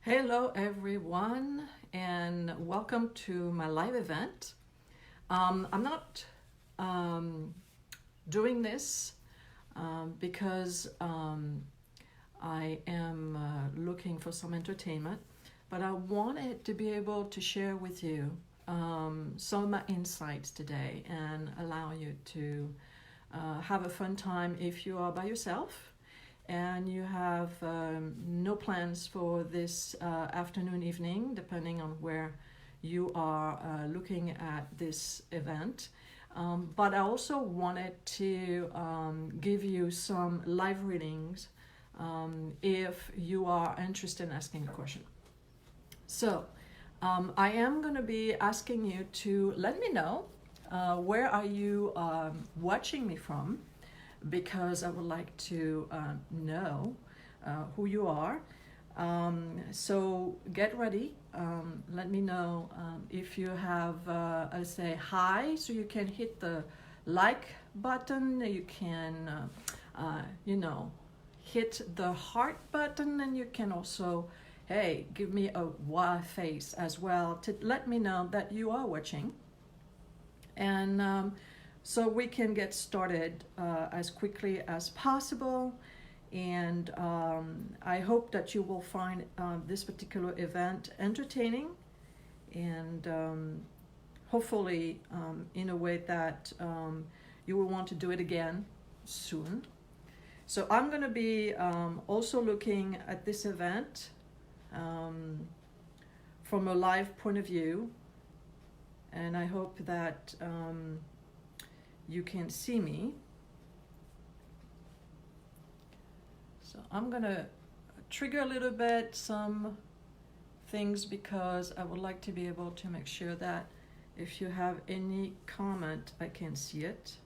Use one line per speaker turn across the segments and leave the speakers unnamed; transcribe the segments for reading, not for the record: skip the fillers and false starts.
Hello everyone and welcome to my live event. I'm not doing this because I am looking for some entertainment, but I wanted to be able to share with you some of my insights today and allow you to have a fun time if you are by yourself and you have no plans for this afternoon, evening, depending on where you are looking at this event. But I also wanted to give you some live readings if you are interested in asking a question. So I am going to be asking you to let me know where are you watching me from, because I would like to know who you are. So get ready. Let me know if you have, I'll say hi, so you can hit the like button. You can, hit the heart button, and you can also, hey, give me a wow face as well to let me know that you are watching. And so we can get started as quickly as possible. And I hope that you will find this particular event entertaining and hopefully in a way that you will want to do it again soon. So I'm going to be also looking at this event from a live point of view, and I hope that you can see me. So I'm gonna trigger a little bit some things because I would like to be able to make sure that if you have any comment, I can see it.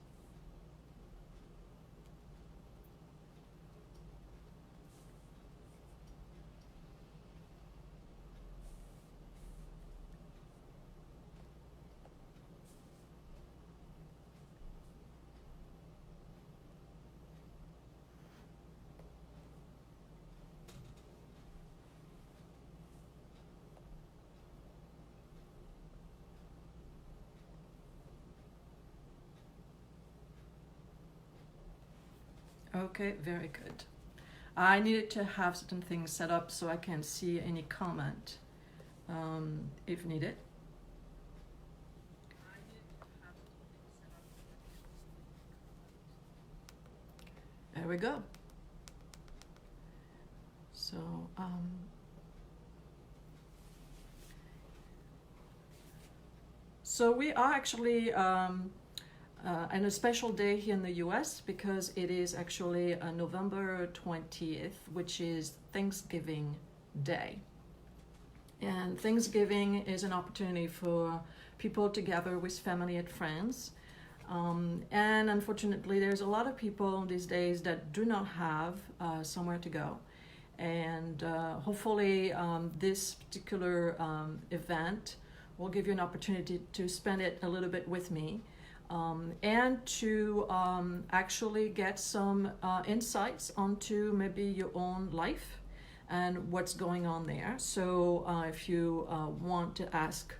Okay, very good. I needed to have certain things set up so I can see any comment if needed. There we go. So so we are actually on a special day here in the US because it is actually November 20th, which is Thanksgiving Day. And Thanksgiving is an opportunity for people to gather with family and friends. And unfortunately, there's a lot of people these days that do not have somewhere to go. And hopefully this particular event will give you an opportunity to spend it a little bit with me. And to actually get some insights onto maybe your own life and what's going on there. So if you want to ask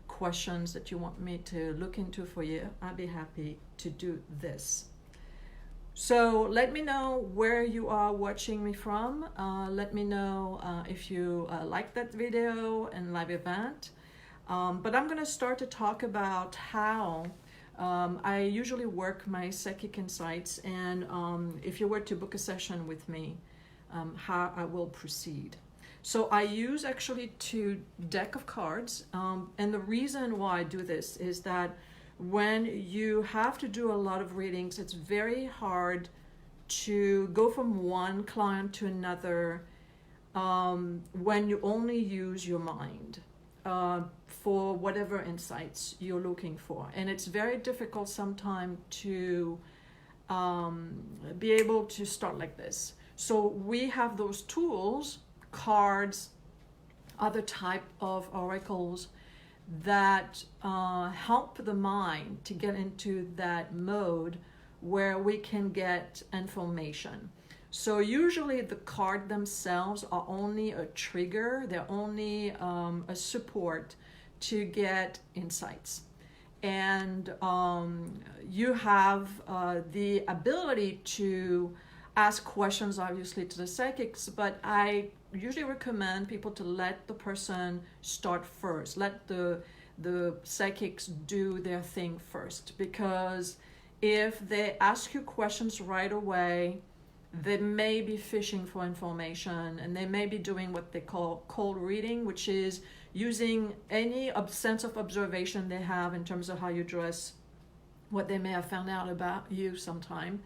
questions that you want me to look into for you, I'd be happy to do this. So let me know where you are watching me from. Let me know if you like that video and live event. But I'm going to start to talk about how I usually work my psychic insights, and if you were to book a session with me, how I will proceed. So I use actually two deck of cards, and the reason why I do this is that when you have to do a lot of readings, it's very hard to go from one client to another when you only use your mind for whatever insights you're looking for. And it's very difficult sometimes to be able to start like this. So we have those tools, cards, other type of oracles that help the mind to get into that mode where we can get information. So usually the card themselves are only a trigger, they're only a support to get insights. And you have the ability to ask questions, obviously, to the psychics, but I usually recommend people to let the person start first. Let the psychics do their thing first, because if they ask you questions right away, they may be fishing for information, and they may be doing what they call cold reading, which is using any sense of observation they have in terms of how you dress, what they may have found out about you sometime,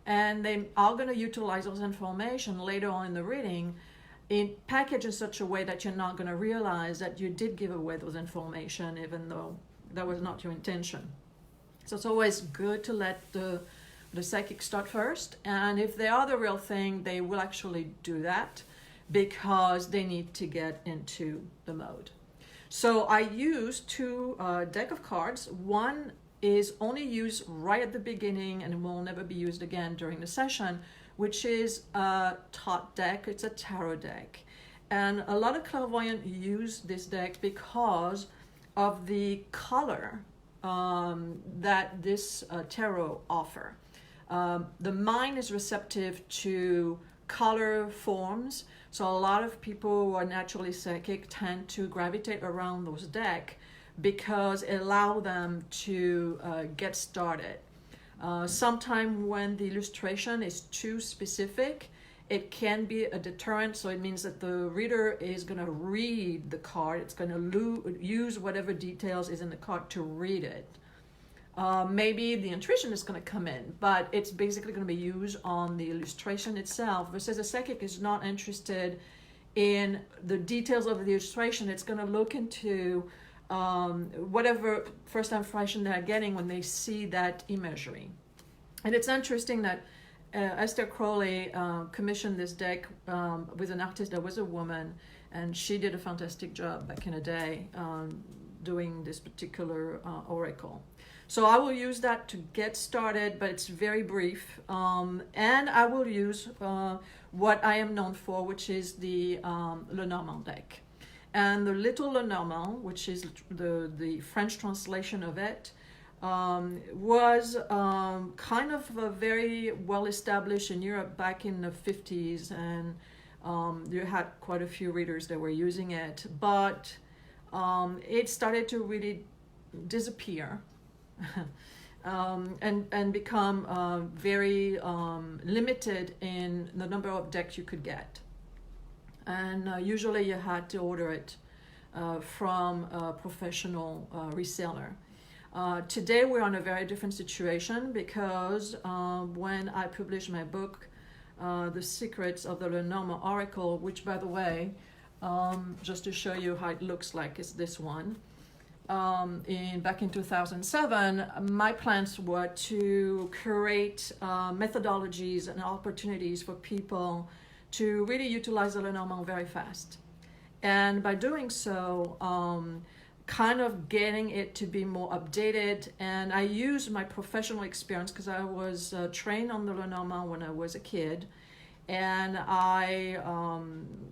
and they are going to utilize those information later on in the reading in packaged in such a way that you're not going to realize that you did give away those information, even though that was not your intention. So it's always good to let the psychic start first, and if they are the real thing, they will actually do that because they need to get into the mode. So I use two deck of cards. One is only used right at the beginning and will never be used again during the session, which is a Tot deck. It's a tarot deck, and a lot of clairvoyants use this deck because of the color that this tarot offer. The mind is receptive to color forms, so a lot of people who are naturally psychic tend to gravitate around those decks because it allows them to get started. Sometimes when the illustration is too specific, it can be a deterrent, so it means that the reader is going to read the card. It's going to use whatever details is in the card to read it. Maybe the intuition is going to come in, but it's basically going to be used on the illustration itself, versus a psychic is not interested in the details of the illustration. It's going to look into whatever first impression they're getting when they see that imagery. And it's interesting that Esther Crowley commissioned this deck with an artist that was a woman, and she did a fantastic job back in the day doing this particular oracle. So I will use that to get started, but it's very brief. And I will use what I am known for, which is the Lenormand deck. And the Little Lenormand, which is the French translation of it, was kind of very well established in Europe back in the 50s, and you had quite a few readers that were using it, but it started to really disappear and become very limited in the number of decks you could get. And usually you had to order it from a professional reseller. Today we're on a very different situation, because when I published my book, The Secrets of the Lenormand Oracle, which, by the way, just to show you how it looks like, is this one. Back in 2007, my plans were to create methodologies and opportunities for people to really utilize the Lenormand very fast. And by doing so, kind of getting it to be more updated. And I used my professional experience, because I was trained on the Lenormand when I was a kid. And I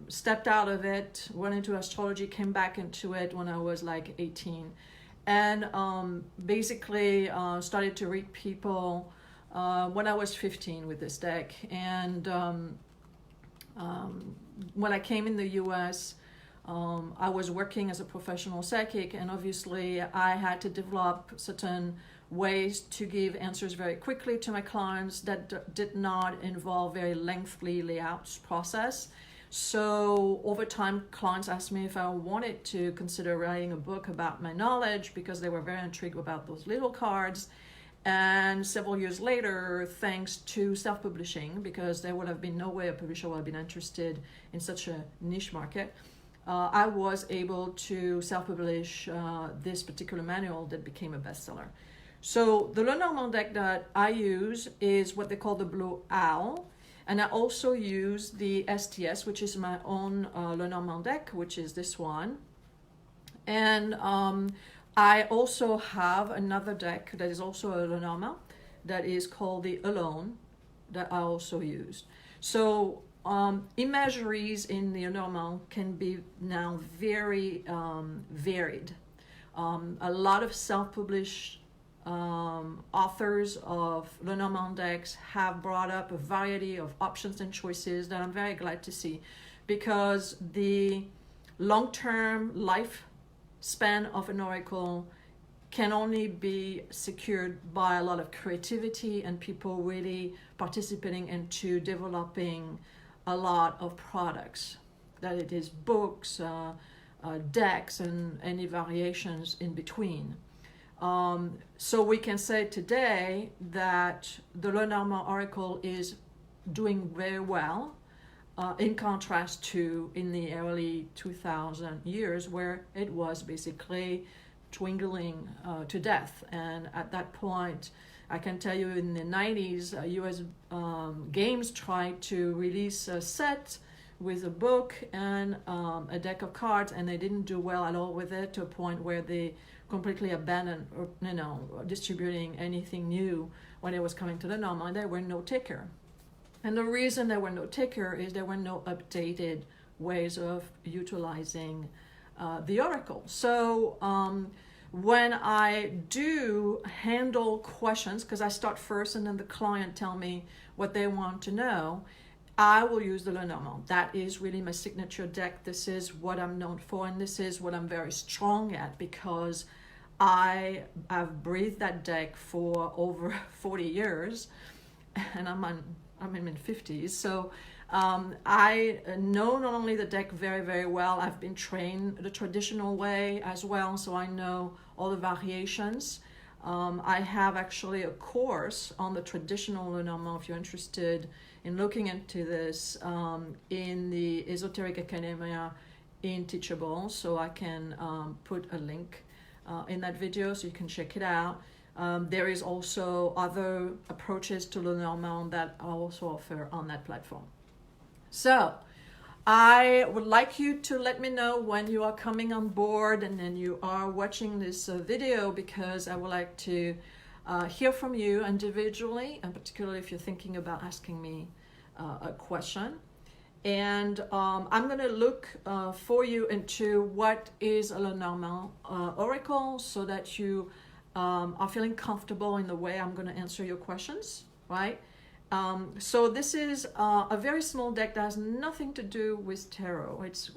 stepped out of it, went into astrology, came back into it when I was like 18. And basically started to read people when I was 15 with this deck. And when I came in the US, I was working as a professional psychic, and obviously I had to develop certain ways to give answers very quickly to my clients that did not involve very lengthy layouts process. So over time, clients asked me if I wanted to consider writing a book about my knowledge, because they were very intrigued about those little cards. And several years later, thanks to self-publishing, because there would have been no way a publisher would have been interested in such a niche market, I was able to self-publish this particular manual that became a bestseller. So the Lenormand deck that I use is what they call the Blue Owl. And I also use the STS, which is my own Lenormand deck, which is this one. And I also have another deck that is also a Lenormand that is called the Alone, that I also use. So imageries in the Lenormand can be now very varied. A lot of self-published authors of Lenormand decks have brought up a variety of options and choices that I'm very glad to see, because the long-term lifespan of an oracle can only be secured by a lot of creativity and people really participating into developing a lot of products, that it is books, decks, and any variations in between. So we can say today that the Lenormand Oracle is doing very well, in contrast to in the early 2000 years, where it was basically dwindling to death. And at that point, I can tell you in the 90s, US Games tried to release a set with a book and a deck of cards, and they didn't do well at all with it, to a point where they completely abandoned, distributing anything new when it was coming to the Lenormand. There were no taker. And the reason there were no taker is there were no updated ways of utilizing the Oracle. So when I do handle questions, because I start first and then the client tell me what they want to know, I will use the Lenormand. That is really my signature deck. This is what I'm known for, and this is what I'm very strong at, because I have breathed that deck for over 40 years, and I'm in my 50s. So I know not only the deck very, very well, I've been trained the traditional way as well, so I know all the variations. I have actually a course on the traditional Lenormand, if you're interested in looking into this, in the Esoteric Academia in Teachable. So I can put a link in that video so you can check it out. There is also other approaches to Lenormand that I also offer on that platform. So I would like you to let me know when you are coming on board and then you are watching this video, because I would like to hear from you individually, and particularly if you're thinking about asking me a question. And I'm going to look for you into what is a Lenormand Oracle, so that you are feeling comfortable in the way I'm going to answer your questions, right? So this is a very small deck that has nothing to do with tarot. It's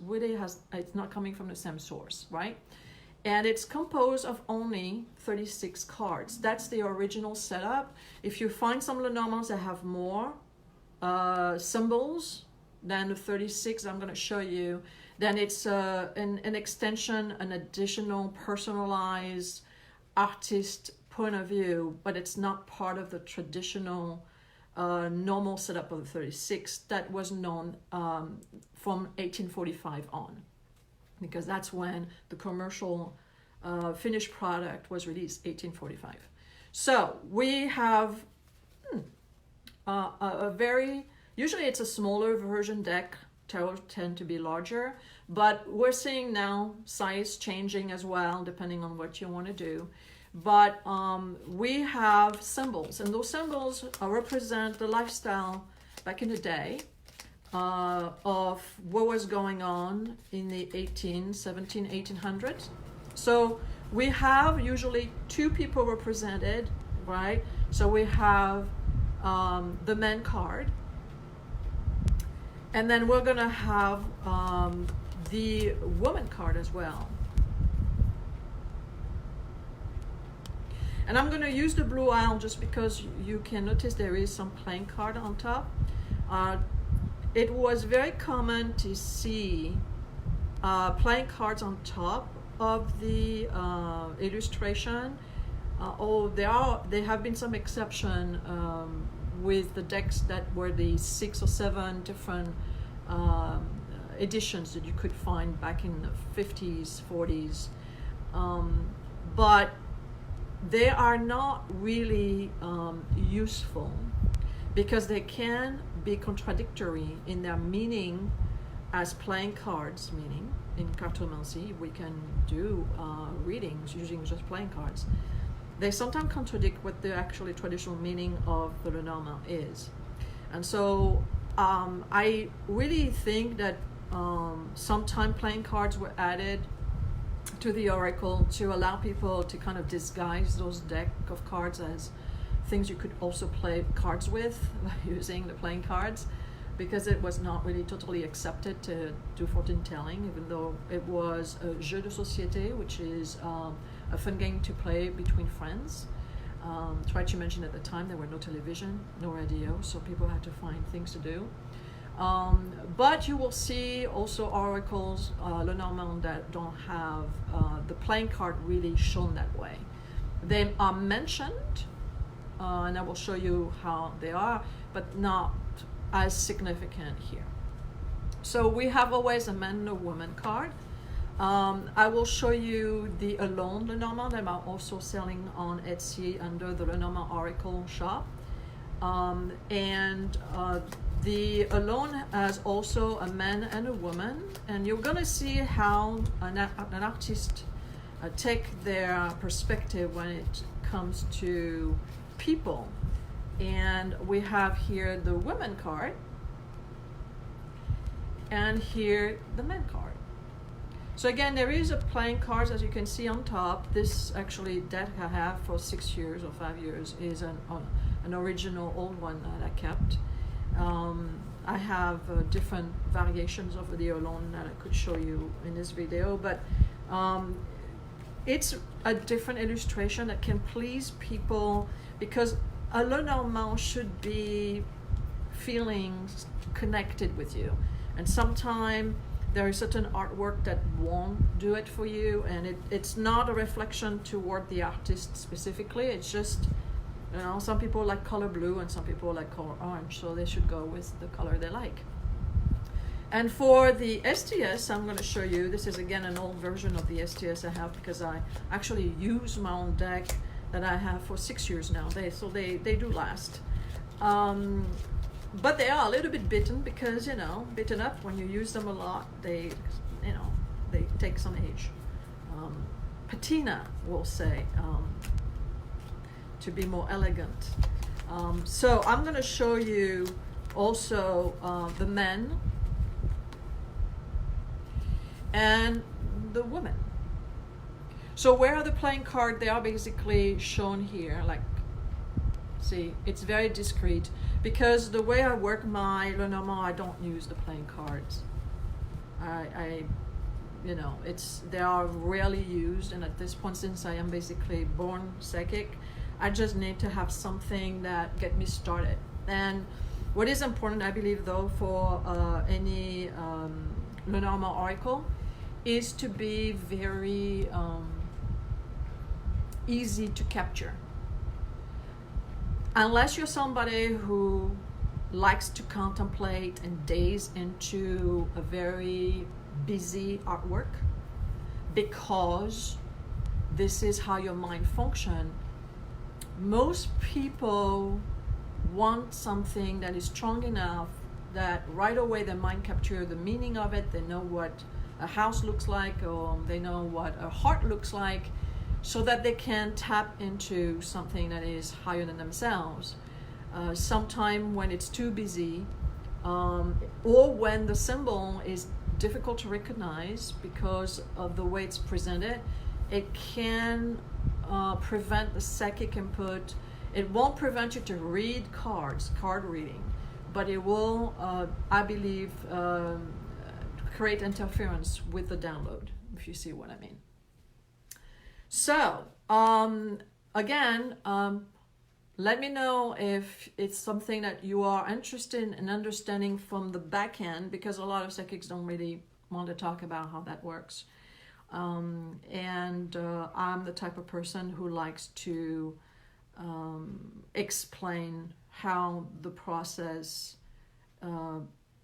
not coming from the same source, right? And it's composed of only 36 cards. That's the original setup. If you find some Lenormands that have more symbols than the 36 I'm going to show you, then it's an extension, an additional personalized artist point of view, but it's not part of the traditional normal setup of the 36 that was known from 1845 on, because that's when the commercial finished product was released, 1845. So we have a very, usually it's a smaller version deck. Tarot tend to be larger, but we're seeing now size changing as well, depending on what you want to do. But we have symbols, and those symbols represent the lifestyle back in the day of what was going on in the 1800s. So we have usually two people represented, right? So we have the man card, and then we're going to have the woman card as well. And I'm going to use the blue owl just because you can notice there is some playing card on top. It was very common to see playing cards on top of the illustration. There have been some exception with the decks that were the 6 or 7 different editions that you could find back in the 50s, 40s. But they are not really useful, because they can be contradictory in their meaning as playing cards, meaning in cartomancy we can do readings using just playing cards. They sometimes contradict what the actually traditional meaning of the Lenormand is. And so I really think that sometime playing cards were added to the Oracle to allow people to kind of disguise those deck of cards as things you could also play cards with using the playing cards, because it was not really totally accepted to do fortune telling, even though it was a jeu de société, which is a fun game to play between friends. Tried to mention at the time there were no television, no radio, so people had to find things to do. But you will see also oracles, Lenormand, that don't have the playing card really shown that way. They are mentioned, and I will show you how they are, but not as significant here. So we have always a man and a woman card. I will show you the Alone Lenormand that I'm also selling on Etsy under the Lenormand Oracle shop. The Alone has also a man and a woman, and you're gonna see how an artist take their perspective when it comes to people. And we have here the woman card, and here the man card. So again, there is a playing cards, as you can see on top. This actually that I have for 6 years or 5 years is an original old one that I kept. I have different variations of the Alone that I could show you in this video, but it's a different illustration that can please people, because a Lenormand should be feeling connected with you, and sometimes there is certain artwork that won't do it for you, and it's not a reflection toward the artist specifically. It's just, you know, some people like color blue and some people like color orange, so they should go with the color they like. And for the STS, I'm going to show you, this is again an old version of the STS I have, because I actually use my own deck that I have for 6 years now. They do last. But they are a little bit bitten, because, you know, bitten up when you use them a lot, they take some age. Patina, we'll say, to be more elegant. So I'm going to show you also the men and the women. So where are the playing card? They are basically shown here. Like, see, it's very discreet, because the way I work my Lenormand, I don't use the playing cards. You know, they are rarely used, and at this point, since I am basically born psychic, I just need to have something that get me started. And what is important, I believe, though, for any Lenormand Oracle, is to be very easy to capture. Unless you're somebody who likes to contemplate and daze into a very busy artwork, because this is how your mind functions, most people want something that is strong enough that right away their mind capture the meaning of it. They know what a house looks like, or they know what a heart looks like, so that they can tap into something that is higher than themselves. Sometime when it's too busy, or when the symbol is difficult to recognize because of the way it's presented, it can prevent the psychic input. It won't prevent you to read card reading, but it will, I believe, create interference with the download, if you see what I mean. So, again, let me know if it's something that you are interested in understanding from the back end, because a lot of psychics don't really want to talk about how that works. I'm the type of person who likes to explain how the process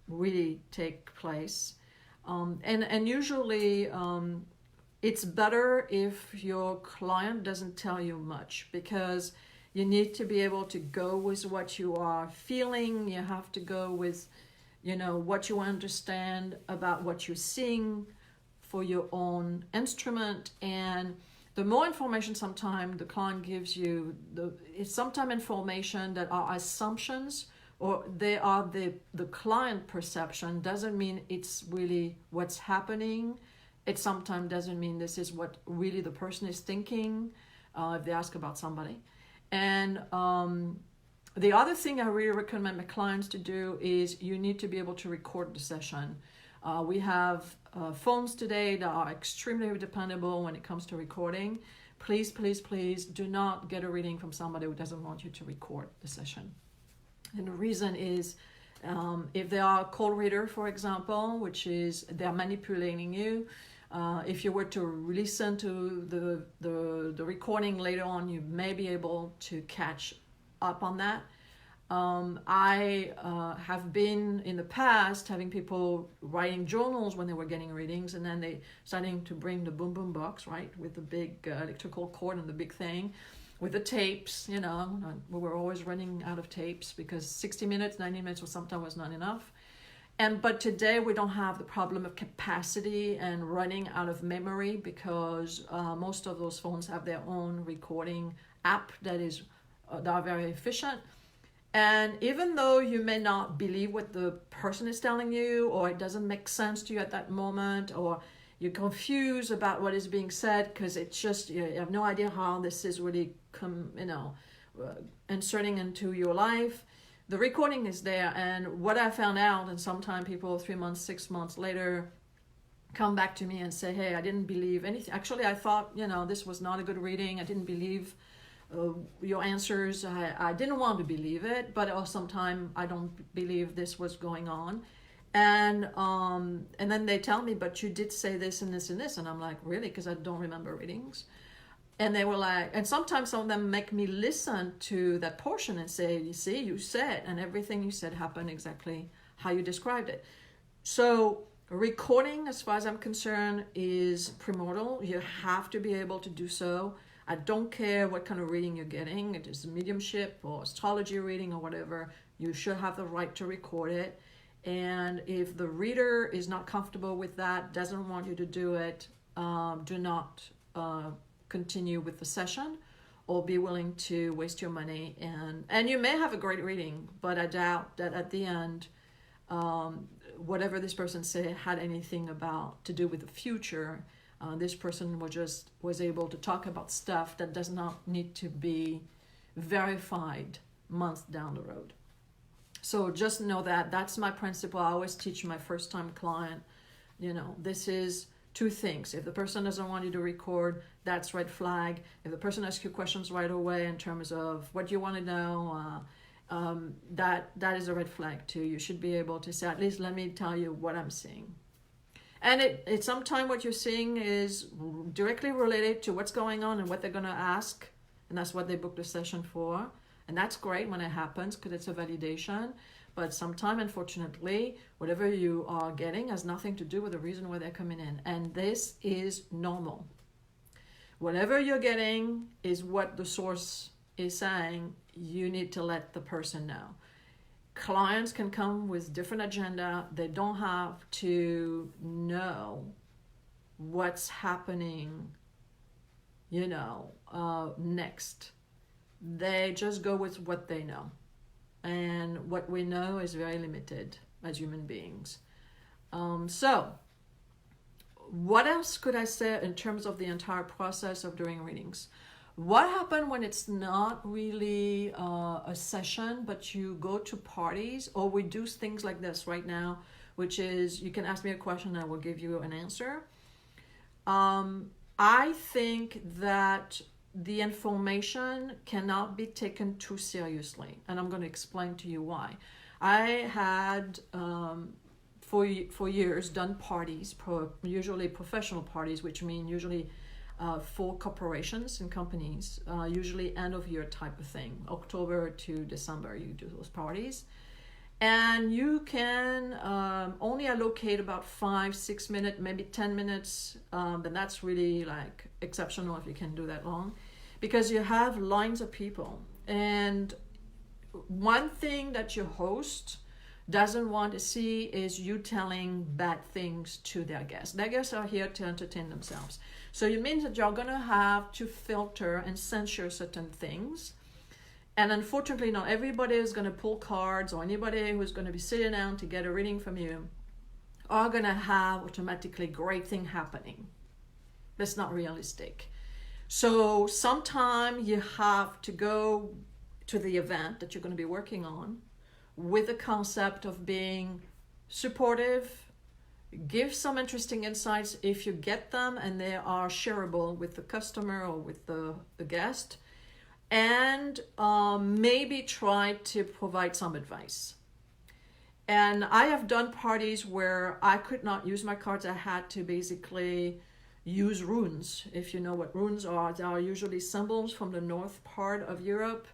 really takes place. And usually it's better if your client doesn't tell you much, because you need to be able to go with what you are feeling. You have to go with, you know, what you understand about what you're seeing for your own instrument. And the more information sometimes the client gives you, it's sometimes information that are assumptions or they are the client perception, doesn't mean it's really what's happening. It sometimes doesn't mean this is what really the person is thinking if they ask about somebody. And the other thing I really recommend my clients to do is you need to be able to record the session. We have phones today that are extremely dependable when it comes to recording. Please, please, please do not get a reading from somebody who doesn't want you to record the session. And the reason is if they are a cold reader, for example, which is they're manipulating you. If you were to listen to the recording later on, you may be able to catch up on that. I have been in the past having people writing journals when they were getting readings, and then they starting to bring the boom box, right, with the big electrical cord and the big thing, with the tapes. We were always running out of tapes because 60 minutes, 90 minutes sometimes was not enough. But today we don't have the problem of capacity and running out of memory because most of those phones have their own recording app that are very efficient. And even though you may not believe what the person is telling you, or it doesn't make sense to you at that moment, or you're confused about what is being said because it's just you have no idea how this is really inserting into your life, the recording is there. And what I found out, and sometimes people 3 months, 6 months later come back to me and say, hey, I didn't believe anything. Actually, I thought, this was not a good reading. I didn't believe your answers. I didn't want to believe it, but sometimes I don't believe this was going on. And then they tell me, but you did say this and this and this. And I'm like, really? Because I don't remember readings. And they were like, and sometimes some of them make me listen to that portion and say, you see, you said, and everything you said happened exactly how you described it. So recording, as far as I'm concerned, is primordial. You have to be able to do so. I don't care what kind of reading you're getting. It is a mediumship or astrology reading or whatever. You should have the right to record it. And if the reader is not comfortable with that, doesn't want you to do it, do not continue with the session or be willing to waste your money. And you may have a great reading, but I doubt that at the end, whatever this person said had anything to do with the future. This person was able to talk about stuff that does not need to be verified months down the road. So just know that that's my principle. I always teach my first time client, this is two things. If the person doesn't want you to record, that's red flag. If the person asks you questions right away in terms of what you want to know, that is a red flag too. You should be able to say, at least let me tell you what I'm seeing. And it's sometimes what you're seeing is directly related to what's going on and what they're going to ask. And that's what they booked the session for. And that's great when it happens because it's a validation. But sometimes, unfortunately, whatever you are getting has nothing to do with the reason why they're coming in. And this is normal. Whatever you're getting is what the source is saying. You need to let the person know. Clients can come with different agenda. They don't have to know what's happening, next. They just go with what they know. And what we know is very limited as human beings. So what else could I say in terms of the entire process of doing readings? What happened when it's not really a session, but you go to parties, or we do things like this right now, which is you can ask me a question and I will give you an answer. I think that the information cannot be taken too seriously, and I'm going to explain to you why. I had for years done parties, usually professional parties, which mean usually for corporations and companies, usually end of year type of thing, October to December, you do those parties. And you can only allocate about 5-6 minutes, maybe 10 minutes, but that's really like exceptional if you can do that long, because you have lines of people. And one thing that your host doesn't want to see is you telling bad things to their guests. Their guests are here to entertain themselves. So it means that you're going to have to filter and censure certain things. And unfortunately, not everybody is going to pull cards, or anybody who's going to be sitting down to get a reading from you are going to have automatically great thing happening. That's not realistic. So sometime you have to go to the event that you're going to be working on with the concept of being supportive, give some interesting insights if you get them and they are shareable with the customer or with the guest, and maybe try to provide some advice. And I have done parties where I could not use my cards. I had to basically use runes. If you know what runes are, they are usually symbols from the north part of Europe.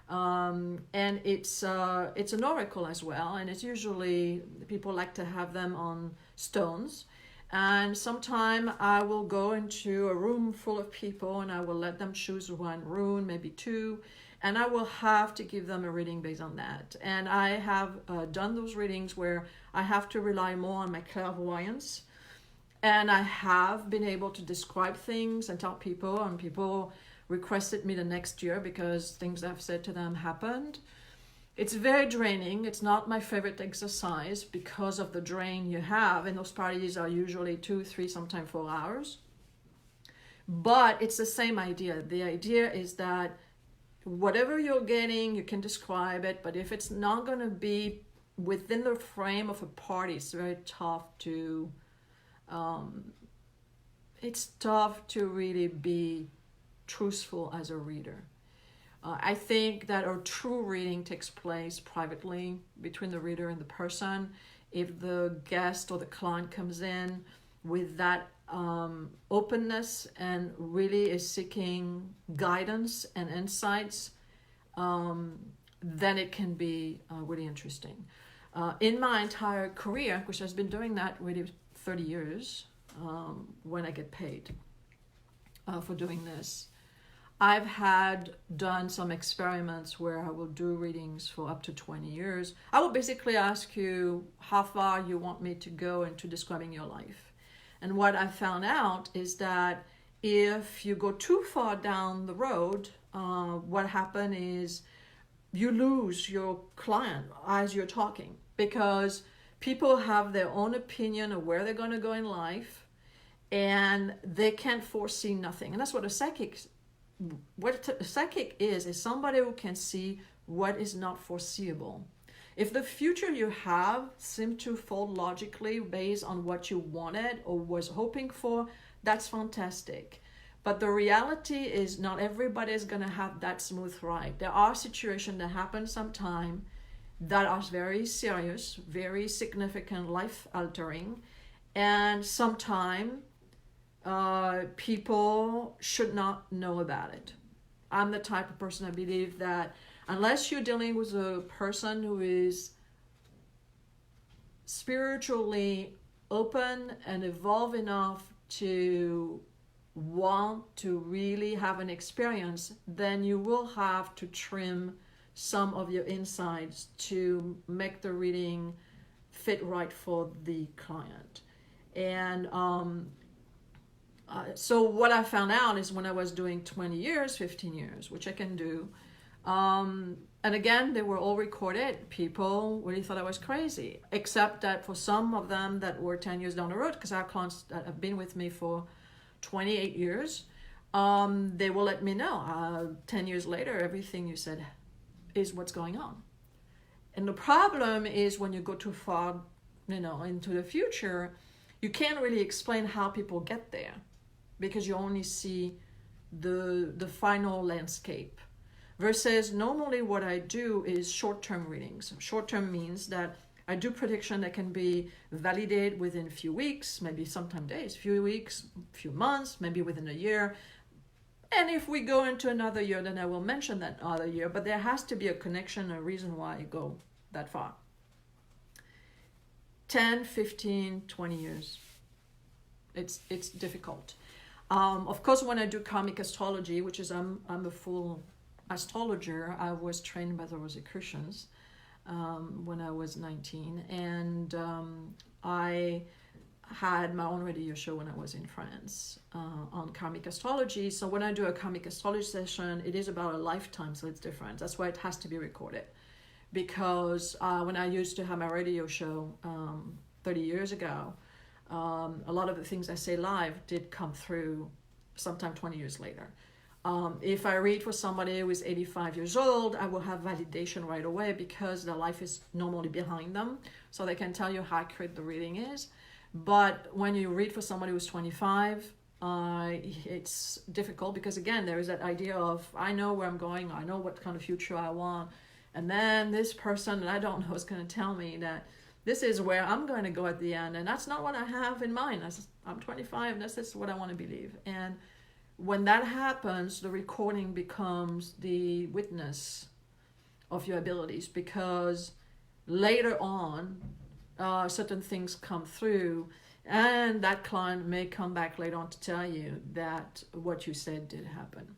And it's an oracle as well. And it's usually, people like to have them on stones. And sometime I will go into a room full of people and I will let them choose one rune, maybe two, and I will have to give them a reading based on that. And I have done those readings where I have to rely more on my clairvoyance, and I have been able to describe things and tell people, and people requested me the next year because things I've said to them happened. It's very draining. It's not my favorite exercise because of the drain you have, and those parties are usually 2, 3, sometimes 4 hours. But it's the same idea. The idea is that whatever you're getting, you can describe it, but if it's not going to be within the frame of a party, it's very tough to, really be truthful as a reader. I think that a true reading takes place privately between the reader and the person. If the guest or the client comes in with that openness and really is seeking guidance and insights, then it can be really interesting. In my entire career, which has been doing that really 30 years, when I get paid for doing this, I've done some experiments where I will do readings for up to 20 years. I will basically ask you how far you want me to go into describing your life. And what I found out is that if you go too far down the road, what happens is you lose your client as you're talking, because people have their own opinion of where they're going to go in life, and they can't foresee nothing. And that's what a psychic is somebody who can see what is not foreseeable. If the future you have seemed to fold logically based on what you wanted or was hoping for, that's fantastic. But the reality is not everybody is going to have that smooth ride. There are situations that happen sometime that are very serious, very significant, life-altering, and sometimes people should not know about it. I'm the type of person, I believe, that unless you're dealing with a person who is spiritually open and evolved enough to want to really have an experience, then you will have to trim some of your insights to make the reading fit right for the client. And so what I found out is when I was doing 20 years, 15 years, which I can do, and again, they were all recorded. People really thought I was crazy, except that for some of them that were 10 years down the road, because our clients that have been with me for 28 years, they will let me know 10 years later, everything you said is what's going on. And the problem is when you go too far, into the future, you can't really explain how people get there, because you only see the final landscape. Versus normally what I do is short-term readings. Short-term means that I do prediction that can be validated within a few weeks, maybe sometime days, few weeks, few months, maybe within a year. And if we go into another year, then I will mention that other year, but there has to be a connection, a reason why I go that far. 10, 15, 20 years. It's difficult. Of course, when I do karmic astrology, which is I'm a full astrologer, I was trained by the Rosicrucians when I was 19, and I had my own radio show when I was in France on karmic astrology. So when I do a karmic astrology session, it is about a lifetime, so it's different. That's why it has to be recorded. Because when I used to have my radio show 30 years ago, a lot of the things I say live did come through sometime 20 years later. If I read for somebody who is 85 years old, I will have validation right away because their life is normally behind them. So they can tell you how accurate the reading is. But when you read for somebody who's 25, it's difficult because, again, there is that idea of, I know where I'm going, I know what kind of future I want. And then this person that I don't know is going to tell me that this is where I'm going to go at the end. And that's not what I have in mind. I'm 25, and this is what I want to believe. And when that happens, the recording becomes the witness of your abilities, because later on, certain things come through, and that client may come back later on to tell you that what you said did happen.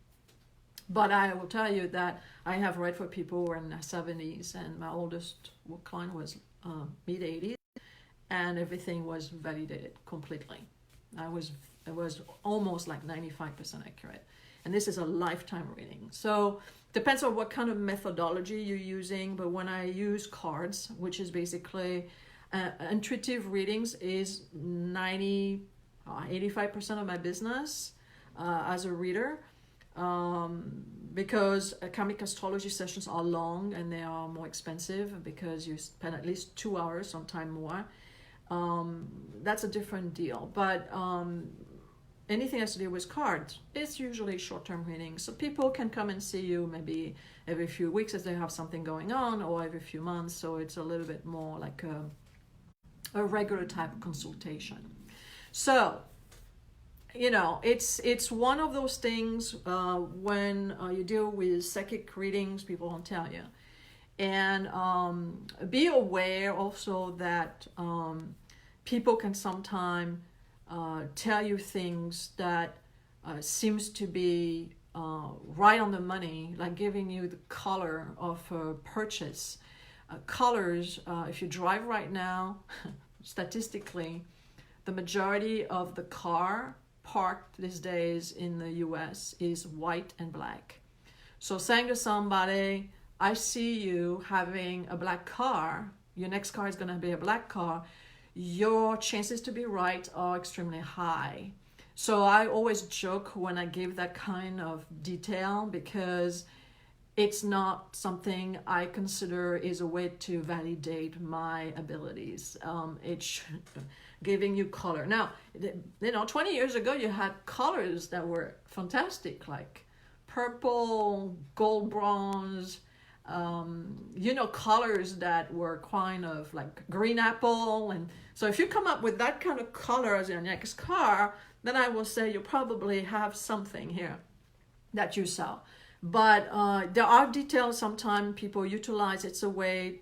But I will tell you that I have read for people who are in their 70s, and my oldest client was mid-80s, and everything was validated completely. It was almost like 95% accurate. And this is a lifetime reading. So depends on what kind of methodology you're using. But when I use cards, which is basically intuitive readings, is 85% of my business as a reader. Because karmic astrology sessions are long and they are more expensive because you spend at least 2 hours, sometimes more. That's a different deal. But anything has to do with cards, it's usually short-term readings. So people can come and see you maybe every few weeks as they have something going on, or every few months. So it's a little bit more like a regular type of consultation. So, it's one of those things when you deal with psychic readings, people don't tell you. And be aware also that people can sometimes tell you things that seems to be right on the money, like giving you the color of a purchase. Colors, if you drive right now, statistically, the majority of the car parked these days in the US is white and black. So saying to somebody, I see you having a black car, your next car is going to be a black car, your chances to be right are extremely high. So I always joke when I give that kind of detail, because it's not something I consider is a way to validate my abilities. It's giving you color. Now, 20 years ago, you had colors that were fantastic, like purple, gold bronze, colors that were kind of like green apple. And so if you come up with that kind of color as your next car, then I will say you probably have something here that you saw. But there are details sometimes people utilize. It's a way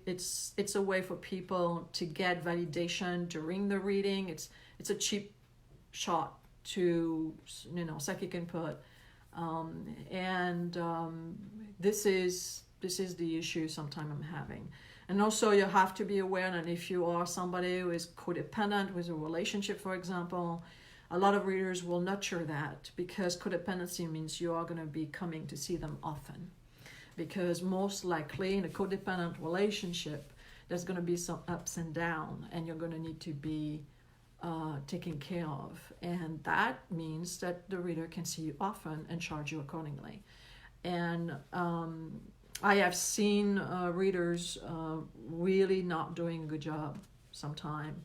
for people to get validation during the reading. It's a cheap shot to psychic input, this is the issue sometimes I'm having. And also you have to be aware that if you are somebody who is codependent with a relationship, for example, a lot of readers will nurture that, because codependency means you are going to be coming to see them often. Because most likely in a codependent relationship, there's going to be some ups and downs, and you're going to need to be taken care of. And that means that the reader can see you often and charge you accordingly. And I have seen readers really not doing a good job sometime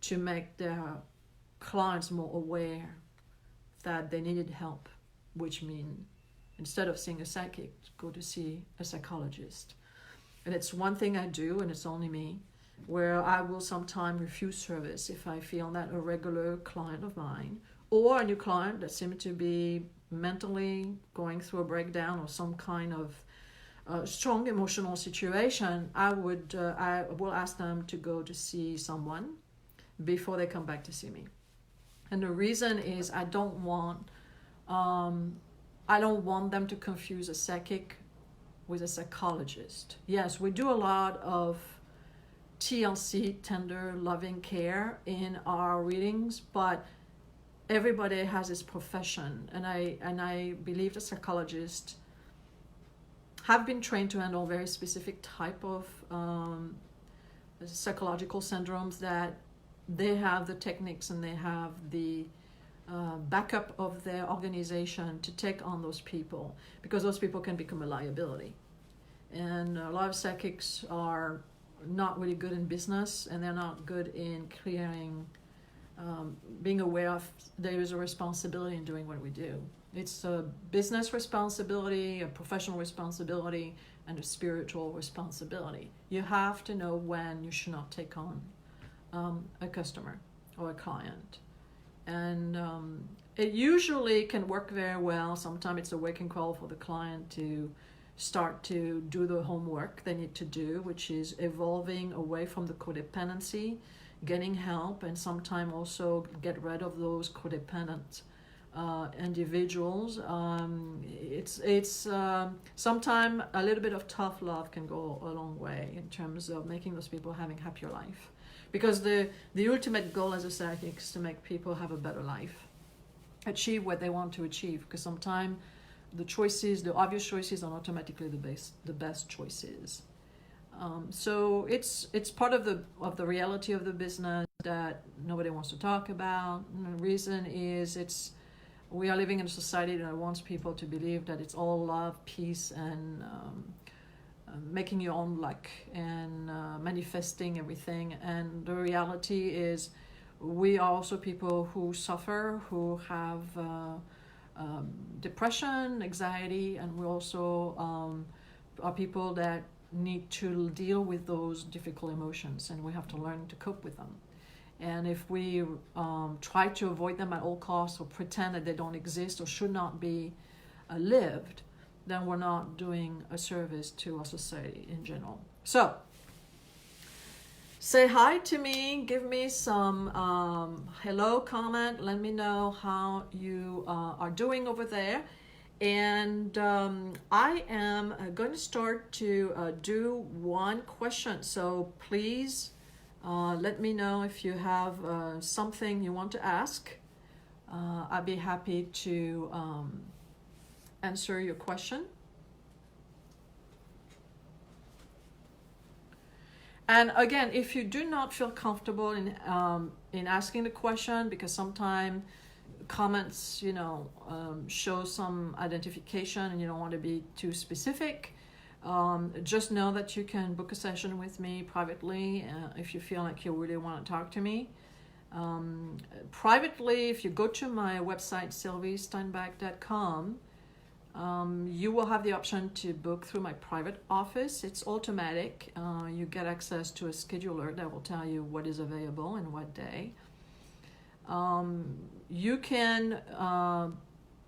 to make their clients more aware that they needed help, which means instead of seeing a psychic, go to see a psychologist. And it's one thing I do, and it's only me, where I will sometimes refuse service if I feel that a regular client of mine or a new client that seems to be mentally going through a breakdown or some kind of strong emotional situation, I will ask them to go to see someone before they come back to see me. And the reason is I don't want them to confuse a psychic with a psychologist. Yes, we do a lot of TLC, tender loving care, in our readings, but everybody has his profession, and I believe the psychologists have been trained to handle very specific type of psychological syndromes, that they have the techniques and they have the backup of their organization to take on those people, because those people can become a liability. And a lot of psychics are not really good in business, and they're not good in clearing, being aware of there is a responsibility in doing what we do. It's a business responsibility, a professional responsibility, and a spiritual responsibility. You have to know when you should not take on a customer or a client. And it usually can work very well. Sometimes it's a wake-up call for the client to start to do the homework they need to do, which is evolving away from the codependency, getting help, and sometimes also get rid of those codependent individuals. It's sometimes a little bit of tough love can go a long way in terms of making those people having happier life, because the ultimate goal as a psychic is to make people have a better life, achieve what they want to achieve, because sometimes the choices, the obvious choices, are automatically the best choices. So it's part of the reality of the business that nobody wants to talk about. And the reason is we are living in a society that wants people to believe that it's all love, peace, and making your own luck, and manifesting everything. And the reality is we are also people who suffer, who have depression, anxiety, and we also are people that need to deal with those difficult emotions, and we have to learn to cope with them. And if we try to avoid them at all costs, or pretend that they don't exist or should not be lived, then we're not doing a service to our society in general. So say hi to me, give me some hello comment, let me know how you are doing over there. And I am going to start to do one question. So please let me know if you have something you want to ask. I'd be happy to answer your question. And again, if you do not feel comfortable in asking the question, because sometimes comments, show some identification and you don't want to be too specific, just know that you can book a session with me privately if you feel like you really want to talk to me. Privately, if you go to my website, sylviesteinbach.com, you will have the option to book through my private office. It's automatic. You get access to a scheduler that will tell you what is available and what day. You can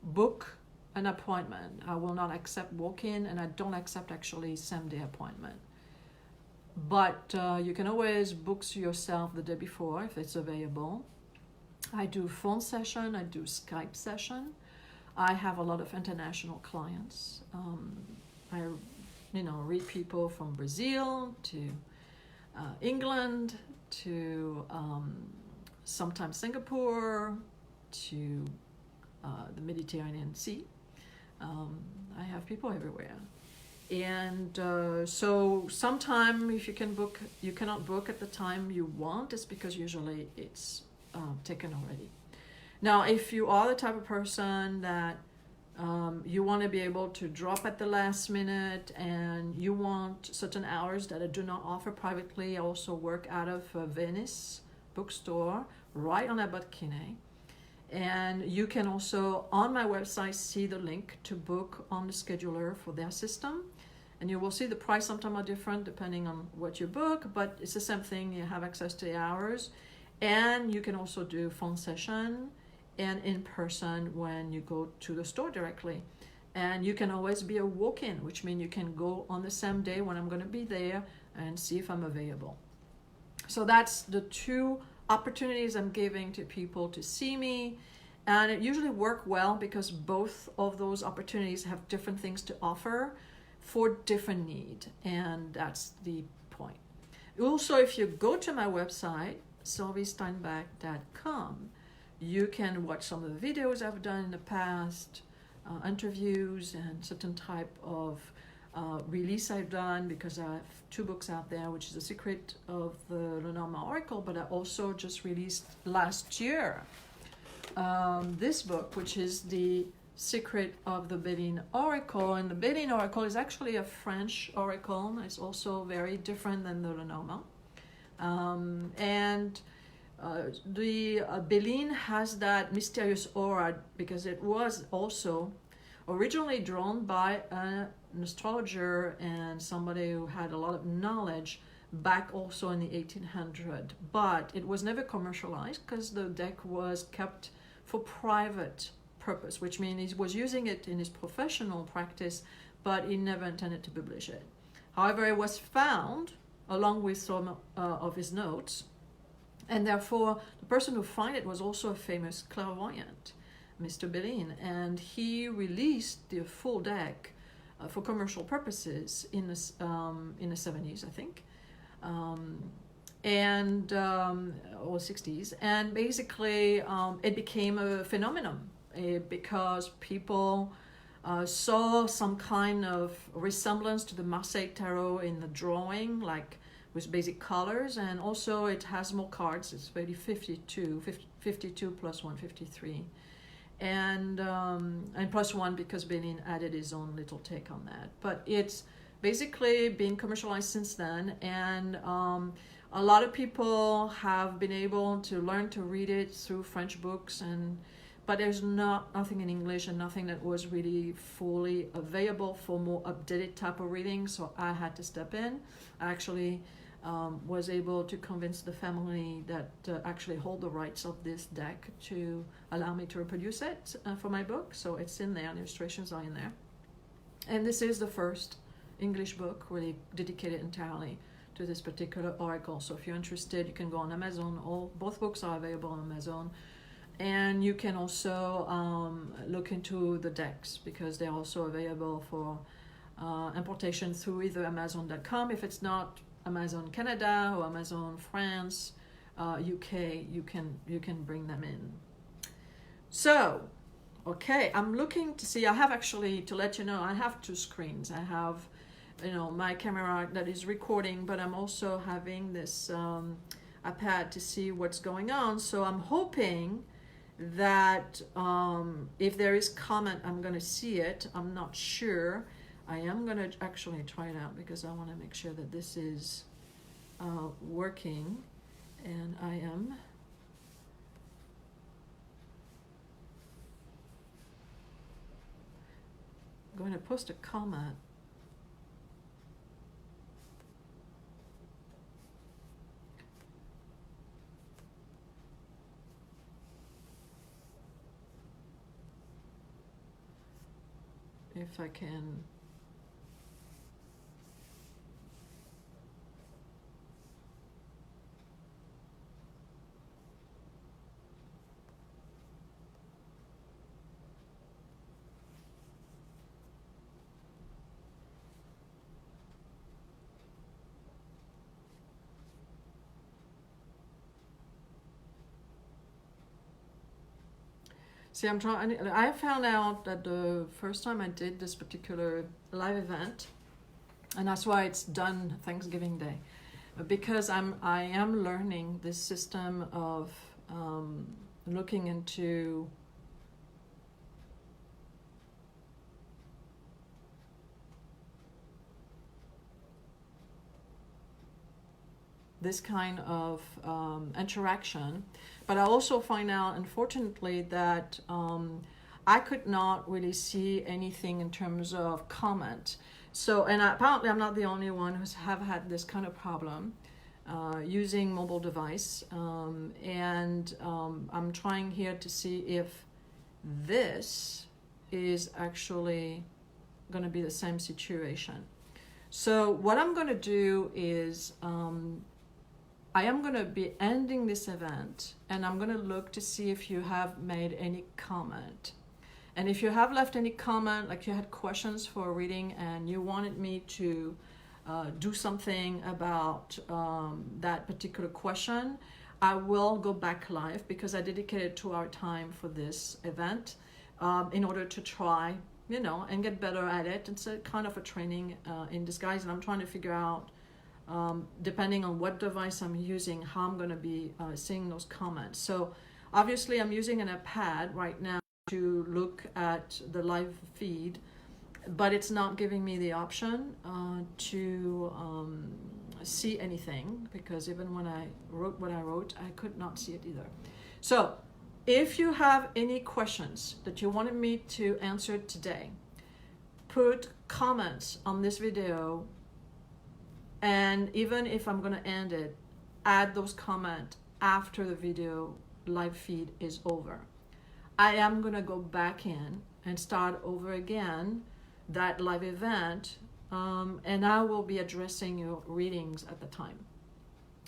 book an appointment. I will not accept walk-in, and I don't accept actually same-day appointment. But you can always book yourself the day before if it's available. I do phone session, I do Skype session. I have a lot of international clients. I read people from Brazil to England to sometimes Singapore to the Mediterranean Sea. I have people everywhere. And so sometime if you cannot book at the time you want, it's because usually it's taken already. Now, if you are the type of person that you want to be able to drop at the last minute and you want certain hours that I do not offer privately, I also work out of Venice bookstore right on Abbot Kinney. And you can also, on my website, see the link to book on the scheduler for their system. And you will see the price sometimes are different depending on what you book, but it's the same thing. You have access to the hours. And you can also do phone session and in person when you go to the store directly. And you can always be a walk-in, which means you can go on the same day when I'm going to be there and see if I'm available. So that's the two opportunities I'm giving to people to see me, and it usually works well because both of those opportunities have different things to offer for different need, and that's the point. Also, if you go to my website, sylviesteinbach.com, you can watch some of the videos I've done in the past, interviews and certain type of release I've done, because I have 2 books out there, which is The Secret of the Lenormand Oracle, but I also just released last year this book, which is The Secret of the Bélin Oracle. And the Bélin Oracle is actually a French oracle. It's also very different than the Lenormand. The Bélin has that mysterious aura because it was also originally drawn by an astrologer and somebody who had a lot of knowledge back also in the 1800s, but it was never commercialized because the deck was kept for private purpose, which means he was using it in his professional practice, but he never intended to publish it. However, it was found along with some of his notes, and therefore the person who found it was also a famous clairvoyant, Mr. Bélin, and he released the full deck for commercial purposes in the 70s, I think, or 60s, and basically it became a phenomenon because people saw some kind of resemblance to the Marseille Tarot in the drawing, like with basic colors, and also it has more cards. It's really 52 plus 153. And plus 1 because Bélin added his own little take on that. But it's basically been commercialized since then, and a lot of people have been able to learn to read it through French books, but there's nothing in English and nothing that was really fully available for more updated type of reading, so I had to step in. I actually was able to convince the family that actually hold the rights of this deck to allow me to reproduce it for my book. So it's in there, the illustrations are in there. And this is the first English book really dedicated entirely to this particular oracle. So if you're interested, you can go on Amazon. Both books are available on Amazon. And you can also look into the decks because they're also available for importation through either Amazon.com if it's not Amazon Canada or Amazon France, UK, you can bring them in. So, okay, I'm looking to see, I have actually, to let you know, I have 2 screens. I have, my camera that is recording, but I'm also having this iPad to see what's going on. So I'm hoping that if there is comment, I'm going to see it. I'm not sure. I am going to actually try it out because I want to make sure that this is working, and I am going to post a comment. If I can. See, I found out that the first time I did this particular live event, and that's why it's done Thanksgiving Day, because I am learning this system of looking into this kind of interaction. But I also find out, unfortunately, that I could not really see anything in terms of comment. So, and apparently I'm not the only one who's have had this kind of problem using mobile device. I'm trying here to see if this is actually going to be the same situation. So what I'm going to do is I am going to be ending this event, and I'm going to look to see if you have made any comment. And if you have left any comment, like you had questions for a reading and you wanted me to do something about that particular question, I will go back live because I dedicated 2 hour time for this event in order to try, you know, and get better at it. It's a kind of a training in disguise, and I'm trying to figure out, depending on what device I'm using, how I'm going to be seeing those comments. So obviously I'm using an iPad right now to look at the live feed, but it's not giving me the option to see anything, because even when I wrote what I wrote, I could not see it either. So if you have any questions that you wanted me to answer today, put comments on this video, and even if I'm going to end it, add those comments after the video live feed is over. I am going to go back in and start over again that live event, and I will be addressing your readings at the time.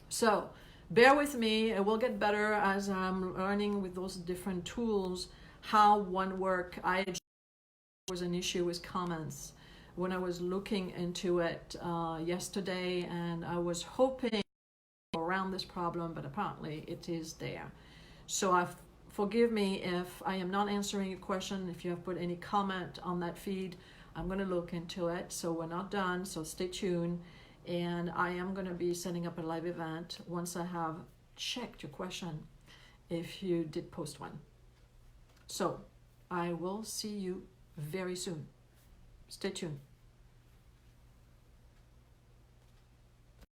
So bear with me, it will get better as I'm learning with those different tools how one work. I was an issue with comments when I was looking into it yesterday, and I was hoping around this problem, but apparently it is there. So forgive me if I am not answering your question. If you have put any comment on that feed, I'm going to look into it. So we're not done, so stay tuned. And I am going to be setting up a live event once I have checked your question, if you did post one. So I will see you very soon. Stay tuned.